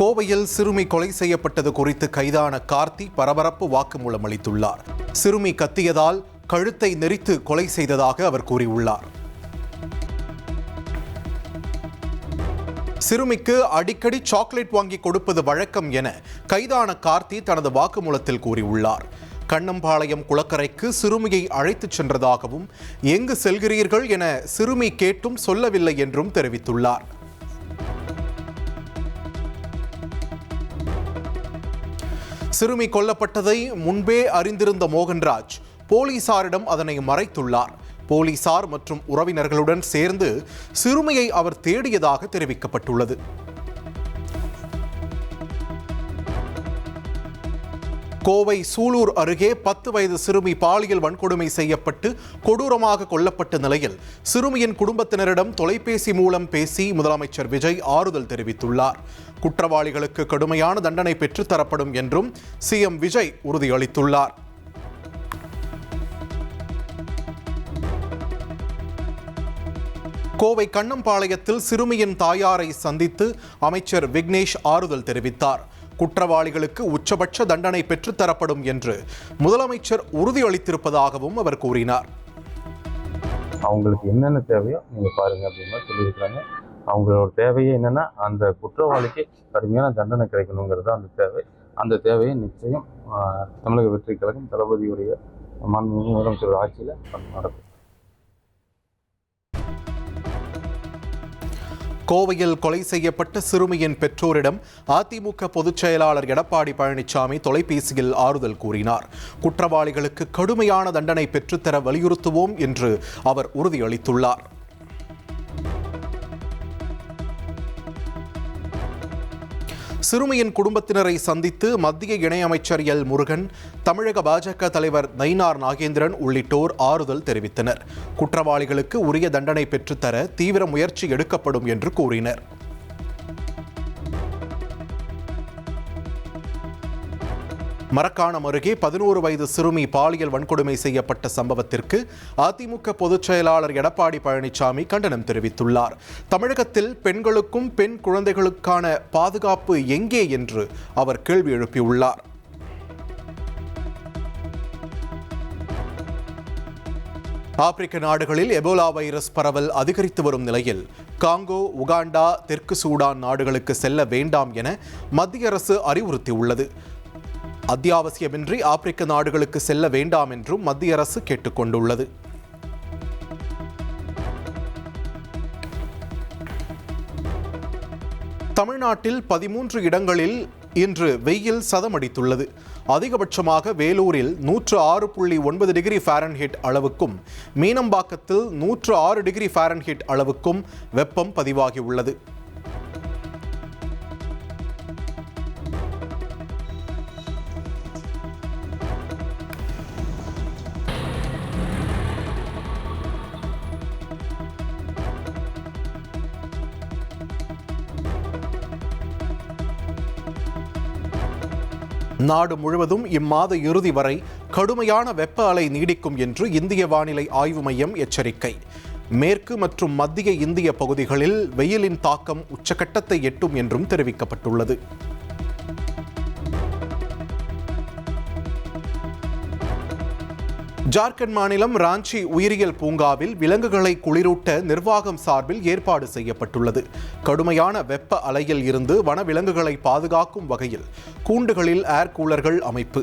கோவையில் சிறுமி கொலை செய்யப்பட்டது குறித்து கைதான கார்த்தி பரபரப்பு வாக்குமூலம் அளித்துள்ளார். சிறுமி கத்தியதால் கழுத்தை நெரித்து கொலை செய்ததாக அவர் கூறியுள்ளார். சிறுமிக்கு அடிக்கடி சாக்லேட் வாங்கி கொடுப்பது வழக்கம் என கைதான கார்த்தி தனது வாக்குமூலத்தில் கூறியுள்ளார். கண்ணம்பாளையம் குளக்கரைக்கு சிறுமியை அழைத்துச் சென்றதாகவும் எங்கு செல்கிறீர்கள் என சிறுமி கேட்டும் சொல்லவில்லை என்றும் தெரிவித்துள்ளார். சிறுமி கொல்லப்பட்டதை முன்பே அறிந்திருந்த மோகன்ராஜ் போலீசாரிடம் அதனை மறைத்துள்ளார். போலீசார் மற்றும் உறவினர்களுடன் சேர்ந்து சிறுமியை அவர் தேடியதாக தெரிவிக்கப்பட்டுள்ளது. கோவை சூலூர் அருகே 10 வயது சிறுமி பாலியல் வன்கொடுமை செய்யப்பட்டு கொடூரமாக கொல்லப்பட்ட நிலையில் சிறுமியின் குடும்பத்தினரிடம் தொலைபேசி மூலம் பேசி முதலமைச்சர் விஜய் ஆறுதல் தெரிவித்துள்ளார். குற்றவாளிகளுக்கு கடுமையான தண்டனை பெற்றுத்தரப்படும் என்றும் சிஎம் விஜய் உறுதியளித்துள்ளார். கோவை கண்ணம்பாளையத்தில் சிறுமியின் தாயாரை சந்தித்து அமைச்சர் விக்னேஷ் ஆறுதல் தெரிவித்தார். குற்றவாளிகளுக்கு உச்சபட்ச தண்டனை பெற்றுத்தரப்படும் என்று முதலமைச்சர் உறுதியளித்திருப்பதாகவும் அவர் கூறினார். அவங்களுக்கு என்னென்ன தேவையோ நீங்க பாருங்க அப்படின்னு சொல்லியிருக்கிறாங்க. அவங்களோட தேவையே என்னன்னா அந்த குற்றவாளிக்கு கடுமையான தண்டனை கிடைக்கணுங்கிறது அந்த தேவை. அந்த தேவையை நிச்சயம் தமிழக வெற்றி கழகம் தளபதியுடைய மாண்புமிகு முதலமைச்சர் ஆட்சியில் நடக்கும். கோவையில் கொலை செய்யப்பட்ட சிறுமியின் பெற்றோரிடம் அதிமுக பொதுச் செயலாளர் எடப்பாடி பழனிசாமி தொலைபேசியில் ஆறுதல் கூறினார். குற்றவாளிகளுக்கு கடுமையான தண்டனை பெற்றுத்தர வலியுறுத்துவோம் என்று அவர் உறுதியளித்துள்ளார். சிறுமியின் குடும்பத்தினரை சந்தித்து மத்திய இணையமைச்சர் எல் முருகன், தமிழக பாஜக தலைவர் நயினார் நாகேந்திரன் உள்ளிட்டோர் ஆறுதல் தெரிவித்தனர். குற்றவாளிகளுக்கு உரிய தண்டனை பெற்றுத்தர தீவிர முயற்சி எடுக்கப்படும் என்று கூறினர். மரக்காணம் அருகே 11 வயது சிறுமி பாலியல் வன்கொடுமை செய்யப்பட்ட சம்பவத்திற்கு அதிமுக பொதுச் செயலாளர் எடப்பாடி பழனிசாமி கண்டனம் தெரிவித்துள்ளார். தமிழகத்தில் பெண்களுக்கும் பெண் குழந்தைகளுக்கான பாதுகாப்பு எங்கே என்று அவர் கேள்வி எழுப்பியுள்ளார். ஆப்பிரிக்க நாடுகளில் எபோலா வைரஸ் பரவல் அதிகரித்து வரும் நிலையில் காங்கோ, உகாண்டா, தெற்கு சூடான் நாடுகளுக்கு செல்ல வேண்டாம் என மத்திய அரசு அறிவுறுத்தியுள்ளது. அத்தியாவசியமின்றி ஆப்பிரிக்க நாடுகளுக்கு செல்ல வேண்டாம் என்றும் மத்திய அரசு கேட்டுக்கொண்டுள்ளது. தமிழ்நாட்டில் 13 இடங்களில் இன்று வெயில் சதமடித்துள்ளது. அதிகபட்சமாக வேலூரில் 106.9 டிகிரி ஃபாரன்ஹீட் அளவுக்கும், மீனம்பாக்கத்தில் 106 டிகிரி ஃபாரன்ஹீட் அளவுக்கும் வெப்பம் பதிவாகியுள்ளது. நாடு முழுவதும் இம்மாத இறுதி வரை கடுமையான வெப்ப அலை நீடிக்கும் என்று இந்திய வானிலை ஆய்வு மையம் எச்சரிக்கை. மேற்கு மற்றும் மத்திய இந்திய பகுதிகளில் வெயிலின் தாக்கம் உச்சகட்டத்தை எட்டும் என்றும் தெரிவிக்கப்பட்டுள்ளது. ஜார்க்கண்ட் மாநிலம் ராஞ்சி உயிரியல் பூங்காவில் விலங்குகளை குளிரூட்ட நிர்வாகம் சார்பில் ஏற்பாடு செய்யப்பட்டுள்ளது. கடுமையான வெப்ப அலையில் இருந்து வனவிலங்குகளை பாதுகாக்கும் வகையில் கூண்டுகளில் ஏர் கூலர்கள் அமைப்பு.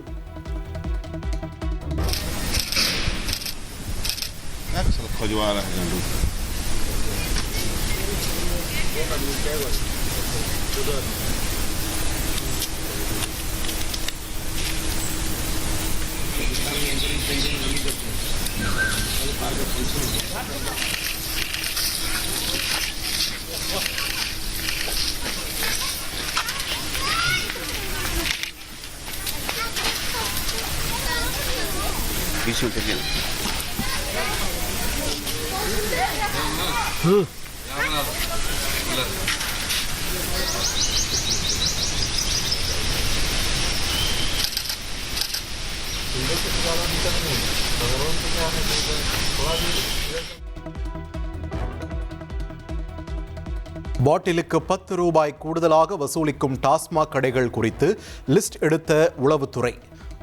பாட்டிலுக்கு 10 ரூபாய் கூடுதலாக வசூலிக்கும் டாஸ்மாக் கடைகள் குறித்து லிஸ்ட் எடுத்த உளவுத்துறை.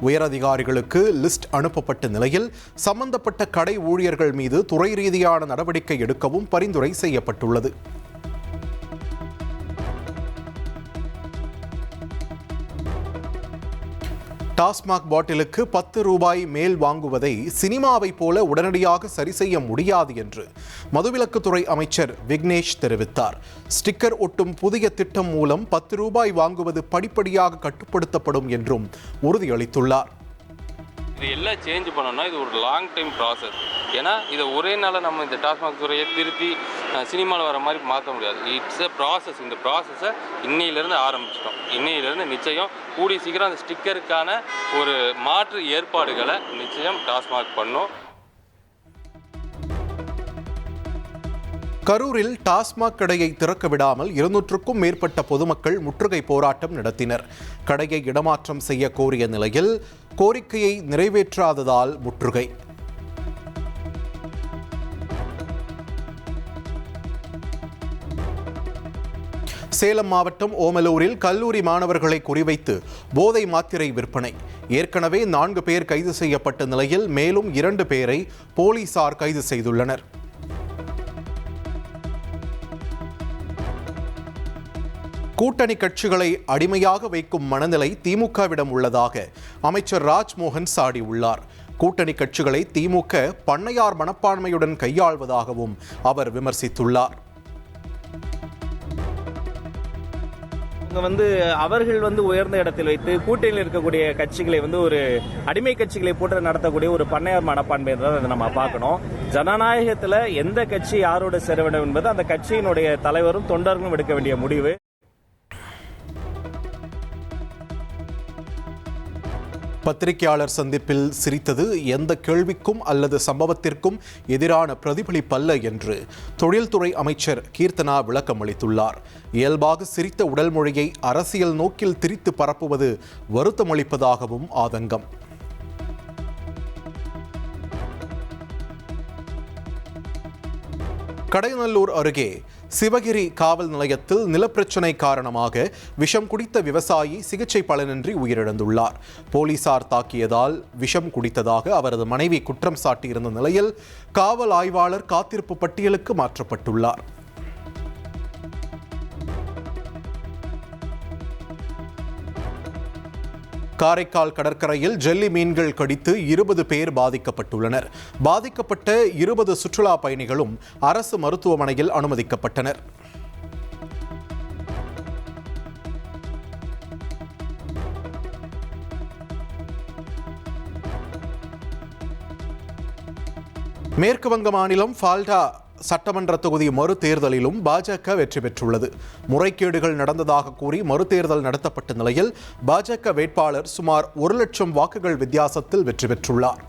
உயரதிகாரிகளுக்கு லிஸ்ட் அனுப்பப்பட்ட நிலையில் சம்பந்தப்பட்ட கடை ஊழியர்கள் மீது துறை ரீதியான நடவடிக்கை எடுக்கவும் பரிந்துரை செய்யப்பட்டுள்ளது. டாஸ்மாக் பாட்டிலுக்கு 10 ரூபாய் மேல் வாங்குவதை சினிமாவை போல உடனடியாக சரி செய்ய முடியாது என்று மதுவிலக்குத்துறை அமைச்சர் விக்னேஷ் தெரிவித்தார். ஸ்டிக்கர் ஒட்டும் புதிய திட்டம் மூலம் 10 ரூபாய் வாங்குவது படிப்படியாக கட்டுப்படுத்தப்படும் என்றும் உறுதியளித்துள்ளார். இது எல்லாம் சேஞ்ச் பண்ணோம்னா இது ஒரு லாங் டைம் ப்ராசஸ். ஏன்னா இதை ஒரே நாளில் நம்ம இந்த டாஸ்மாக் துறையை திருப்பி சினிமாவில் வர மாதிரி மாற்ற முடியாது. It's a process. இந்த ப்ராசஸை இன்னையிலேருந்து ஆரம்பிச்சிட்டோம். இன்னையிலேருந்து நிச்சயம் கூடிய சீக்கிரம் அந்த ஸ்டிக்கருக்கான ஒரு மாற்று ஏற்பாடுகளை நிச்சயம் டாஸ்மாக் பண்ணும். கரூரில் டாஸ்மாக் கடையை திறக்க விடாமல் 200க்கும் மேற்பட்ட பொதுமக்கள் முற்றுகை போராட்டம் நடத்தினர். கடையை இடமாற்றம் செய்ய கோரிய நிலையில் கோரிக்கையை நிறைவேற்றாததால் முற்றுகை. சேலம் மாவட்டம் ஓமலூரில் கல்லூரி மாணவர்களை குறிவைத்து போதை மாத்திரை விற்பனை. ஏற்கனவே 4 பேர் கைது செய்யப்பட்ட நிலையில் மேலும் 2 பேரை போலீசார் கைது செய்துள்ளனர். கூட்டணி கட்சிகளை அடிமையாக வைக்கும் மனநிலை திமுகவிடம் உள்ளதாக அமைச்சர் ராஜ்மோகன் சாடியுள்ளார். கூட்டணி கட்சிகளை திமுக பண்ணையார் மனப்பான்மையுடன் கையாள்வதாகவும் அவர் விமர்சித்துள்ளார். அவர்கள் உயர்ந்த இடத்தில் வைத்து கூட்டணியில் இருக்கக்கூடிய கட்சிகளை ஒரு அடிமை கட்சிகளை போட்டு நடத்தக்கூடிய ஒரு பண்ணையார் மனப்பான்மை தான் நம்ம பார்க்கணும். ஜனநாயகத்தில் எந்த கட்சி யாரோடு சேர வேண்டும் என்பது அந்த கட்சியினுடைய தலைவரும் தொண்டர்களும் எடுக்க வேண்டிய முடிவு. பத்திரிகையாளர் சந்திப்பில் சிரித்தது எந்த கேள்விக்கும் அல்லது சம்பவத்திற்கும் எதிரான பிரதிபலிப்பல்ல என்று தொழில்துறை அமைச்சர் கீர்த்தனா விளக்கம் அளித்துள்ளார். இயல்பாக சிரித்த உடல் மொழியை அரசியல் நோக்கில் திரித்து பரப்புவது வருத்தமளிப்பதாகவும் ஆதங்கம். கடையநல்லூர் அருகே சிவகிரி காவல் நிலையத்தில் நிலப்பிரச்சினை காரணமாக விஷம் குடித்த விவசாயி சிகிச்சை பலனின்றி உயிரிழந்துள்ளார். போலீசார் தாக்கியதால் விஷம் குடித்ததாக அவரது மனைவி குற்றம் சாட்டியிருந்த நிலையில் காவல் ஆய்வாளர் காத்திருப்பு பட்டியலுக்கு மாற்றப்பட்டுள்ளார். காரைக்கால் கடற்கரையில் ஜெல்லி மீன்கள் கடித்து 20 பேர் பாதிக்கப்பட்டுள்ளனர். பாதிக்கப்பட்ட 20 சுற்றுலா பயணிகளும் அரசு மருத்துவமனையில் அனுமதிக்கப்பட்டனர். மேற்கு வங்க மாநிலம் ஃபால்டா சட்டமன்ற தொகுதி மறுதேர்தலிலும் பாஜக வெற்றி பெற்றுள்ளது. முறைகேடுகள் நடந்ததாக கூறி மறுதேர்தல் நடத்தப்பட்ட நிலையில் பாஜக வேட்பாளர் சுமார் 1 லட்சம் வாக்குகள் வித்தியாசத்தில் வெற்றி பெற்றுள்ளார்.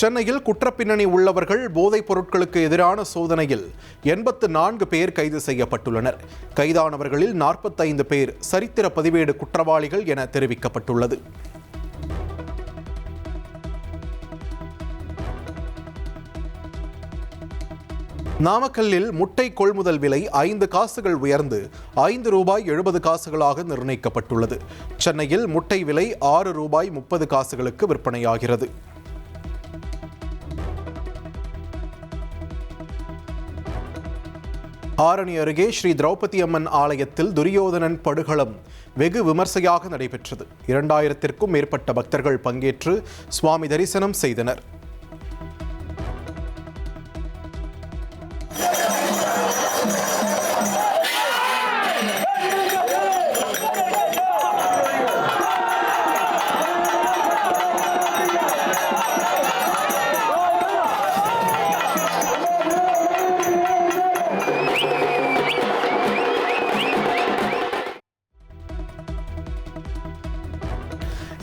சென்னையில் குற்றப்பின்னணி உள்ளவர்கள் போதைப் பொருட்களுக்கு எதிரான சோதனையில் 84 பேர் கைது செய்யப்பட்டுள்ளனர். கைதானவர்களில் 45 பேர் சரித்திர பதிவேடு குற்றவாளிகள் என தெரிவிக்கப்பட்டுள்ளது. நாமக்கல்லில் முட்டை கொள்முதல் விலை 5 காசுகள் உயர்ந்து 5 ரூபாய் 70 காசுகளாக நிர்ணயிக்கப்பட்டுள்ளது. சென்னையில் முட்டை விலை 6 ரூபாய் 30 காசுகளுக்கு விற்பனையாகிறது. ஆரணி அருகே ஸ்ரீ திரௌபதி அம்மன் ஆலயத்தில் துரியோதனன் படுகளம் வெகு விமர்சையாக நடைபெற்றது. 2000க்கும் மேற்பட்ட பக்தர்கள் பங்கேற்று சுவாமி தரிசனம் செய்தனர்.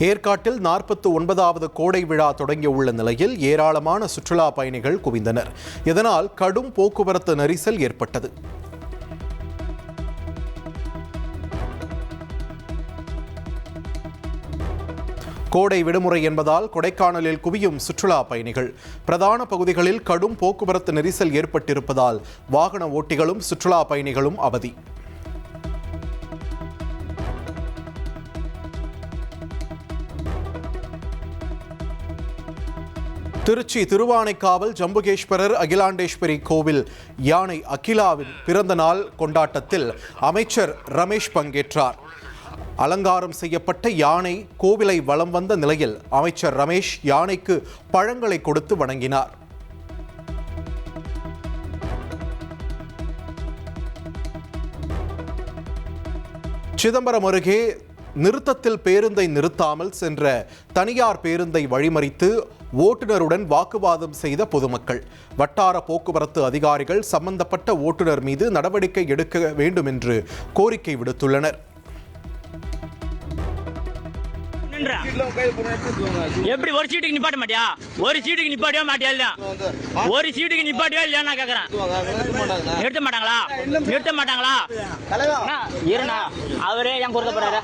ஏற்காட்டில் 49வது கோடை விழா தொடங்கியுள்ள நிலையில் ஏராளமான சுற்றுலா பயணிகள் குவிந்தனர். இதனால் கடும் போக்குவரத்து நெரிசல் ஏற்பட்டது. கோடை விடுமுறை என்பதால் கொடைக்கானலில் குவியும் சுற்றுலா பயணிகள். பிரதான பகுதிகளில் கடும் போக்குவரத்து நெரிசல் ஏற்பட்டிருப்பதால் வாகன ஓட்டிகளும் சுற்றுலா பயணிகளும் அவதி. திருச்சி திருவானைக்காவல் ஜம்புகேஸ்வரர் அகிலாண்டேஸ்வரி கோவில் யானை அகிலாவின் பிறந்த நாள் கொண்டாட்டத்தில் அமைச்சர் ரமேஷ் பங்கேற்றார். அலங்காரம் செய்யப்பட்ட யானை கோவிலை வலம் வந்த நிலையில் அமைச்சர் ரமேஷ் யானைக்கு பழங்களை கொடுத்து வணங்கினார். சிதம்பரம் அருகே நிறுத்தத்தில் பேருந்தை நிறுத்தாமல் சென்ற தனியார் பேருந்தை வழிமறித்து ஓட்டுநருடன் வாக்குவாதம் செய்த பொதுமக்கள். வட்டார போக்குவரத்து அதிகாரிகள் சம்பந்தப்பட்ட ஓட்டுநர் மீது நடவடிக்கை எடுக்க வேண்டும் என்று கோரிக்கை விடுத்துள்ளனர். எப்படி ஒரு சீட்டுக்கு நிப்பாட்ட மாட்டியா? ஒரு சீட்டுக்கு நிப்பாட்டியா மாட்டியா? இல்ல ஒரு சீட்டுக்கு நிப்பாட்டியா இல்லையா நான் கேக்குறேன். நிறுத்த மாட்டாங்களா? நிறுத்த மாட்டாங்களா? இருண்ணா, அவரே ஏன் குறுக்க போறாரு?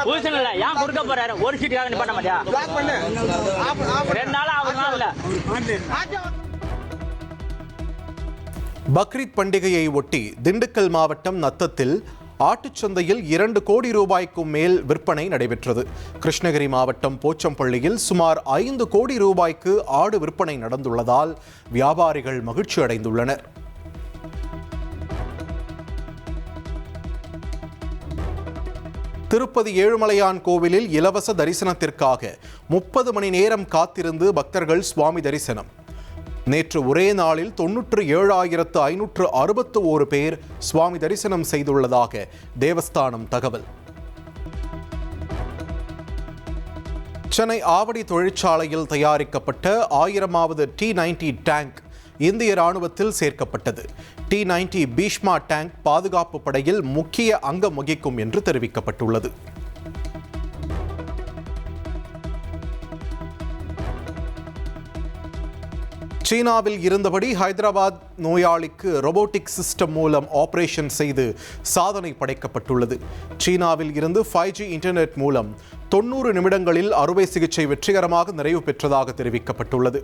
பூசன் இல்ல, ஏன் குறுக்க போறாரு? ஒரு சீட்டுக்காக நிப்பாட்ட மாட்டியா? 2 நாளா அவரு இல்ல. பக்ரீத் பண்டிகையை ஒட்டி திண்டுக்கல் மாவட்டம் நத்தத்தில் ஆட்டுச்சந்தையில் 2 கோடி ரூபாய்க்கும் மேல் விற்பனை நடைபெற்றது. கிருஷ்ணகிரி மாவட்டம் போச்சம்பள்ளியில் சுமார் 5 கோடி ரூபாய்க்கு ஆடு விற்பனை நடந்துள்ளதால் வியாபாரிகள் மகிழ்ச்சி அடைந்துள்ளனர். திருப்பதி ஏழுமலையான் கோவிலில் இலவச தரிசனத்திற்காக 30 மணி நேரம் காத்திருந்து பக்தர்கள் சுவாமி தரிசனம். நேற்று ஒரே நாளில் 97,561 பேர் சுவாமி தரிசனம் செய்துள்ளதாக தேவஸ்தானம் தகவல். சென்னை ஆவடி தொழிற்சாலையில் தயாரிக்கப்பட்ட 1000வது T-90 டேங்க் இந்திய ராணுவத்தில் சேர்க்கப்பட்டது. T-90 பீஷ்மா டேங்க் பாதுகாப்பு படையில் முக்கிய அங்கம் வகிக்கும் என்று தெரிவிக்கப்பட்டுள்ளது. சீனாவில் இருந்தபடி ஹைதராபாத் நோயாளிக்கு ரோபோட்டிக் சிஸ்டம் மூலம் ஆபரேஷன் செய்து சாதனை படைக்கப்பட்டுள்ளது. சீனாவில் இருந்து 5G இன்டர்நெட் மூலம் 90 நிமிடங்களில் அறுவை சிகிச்சை வெற்றிகரமாக நிறைவு பெற்றதாக தெரிவிக்கப்பட்டுள்ளது.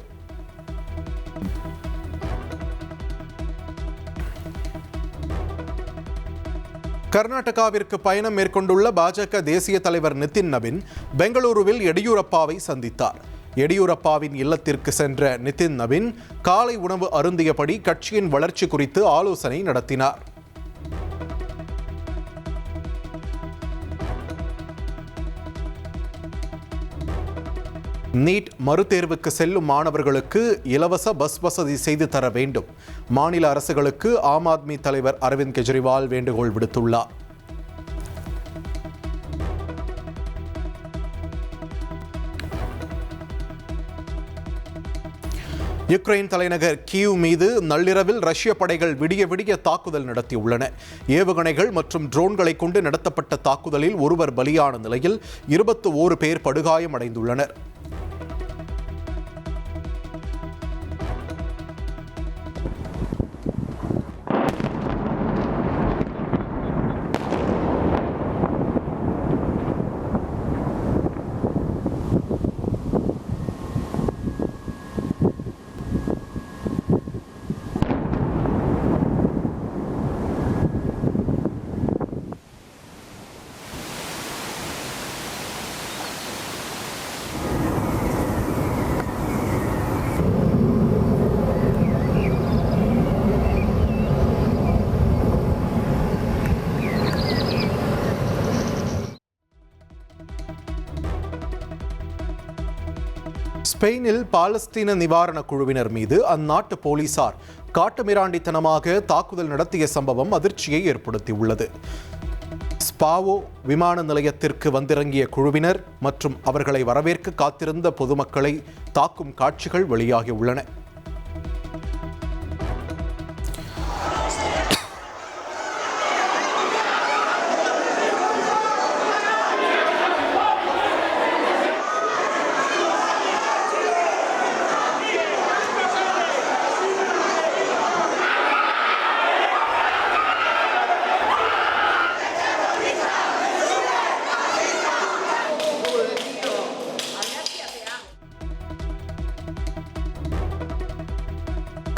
கர்நாடகாவிற்கு பயணம் மேற்கொண்டுள்ள பாஜக தேசிய தலைவர் நிதின் நவீன் பெங்களூருவில் எடியூரப்பாவை சந்தித்தார். எடியூரப்பாவின் இல்லத்திற்கு சென்ற நிதின் நவீன் காலை உணவு அருந்தியபடி கட்சியின் வளர்ச்சி குறித்து ஆலோசனை நடத்தினார். நீட் மறுதேர்வுக்கு செல்லும் மாணவர்களுக்கு இலவச பஸ் வசதி செய்து தர வேண்டும். மாநில அரசுகளுக்கு ஆம் ஆத்மி தலைவர் அரவிந்த் கெஜ்ரிவால் வேண்டுகோள் விடுத்துள்ளார். யுக்ரைன் தலைநகர் கீவ் மீது நள்ளிரவில் ரஷ்ய படைகள் விடிய விடிய தாக்குதல் நடத்தியுள்ளன. ஏவுகணைகள் மற்றும் ட்ரோன்களை கொண்டு நடத்தப்பட்ட தாக்குதலில் ஒருவர் பலியான நிலையில் 21 பேர் படுகாயமடைந்துள்ளனர். ஸ்பெயினில் பாலஸ்தீன நிவாரண குழுவினர் மீது அந்நாட்டு போலீசார் காட்டுமிராண்டித்தனமாக தாக்குதல் நடத்திய சம்பவம் அதிர்ச்சியை ஏற்படுத்தியுள்ளது. ஸ்பாவோ விமான நிலையத்திற்கு வந்திறங்கிய குழுவினர் மற்றும் அவர்களை வரவேற்க காத்திருந்த பொதுமக்களை தாக்கும் காட்சிகள் வெளியாகியுள்ளன.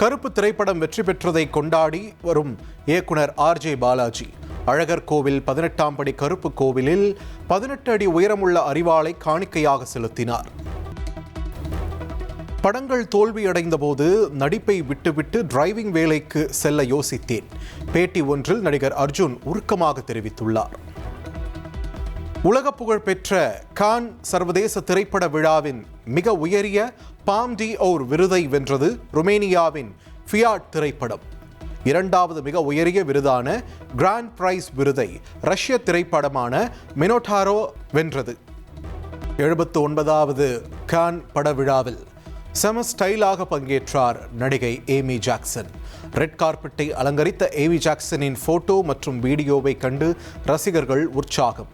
கருப்பு திரைப்படம் வெற்றி பெற்றதை கொண்டாடி வரும் இயக்குனர் ஆர்ஜே பாலாஜி அழகர் கோவில் 18ஆம் படி கருப்பு கோவிலில் 18 அடி உயரமுள்ள அரிவாளை காணிக்கையாக செலுத்தினார். படங்கள் தோல்வியடைந்த போது நடிப்பை விட்டுவிட்டு டிரைவிங் வேலைக்கு செல்ல யோசித்தேன். பேட்டி ஒன்றில் நடிகர் அர்ஜுன் உருக்கமாக தெரிவித்துள்ளார். உலக புகழ்பெற்ற கான் சர்வதேச திரைப்பட விழாவின் மிக உயரிய பாம் டி ஓர் விருதை வென்றது ருமேனியாவின் ஃபியாட் திரைப்படம். இரண்டாவது மிக உயரிய விருதான கிராண்ட் பிரைஸ் விருதை ரஷ்ய திரைப்படமான மினோடாரோ வென்றது. 79வது கான் பட விழாவில் செம ஸ்டைலாக பங்கேற்றார் நடிகை ஏமி ஜாக்சன். ரெட் கார்பெட்டை அலங்கரித்த ஏமி ஜாக்சனின் போட்டோ மற்றும் வீடியோவை கண்டு ரசிகர்கள் உற்சாகம்.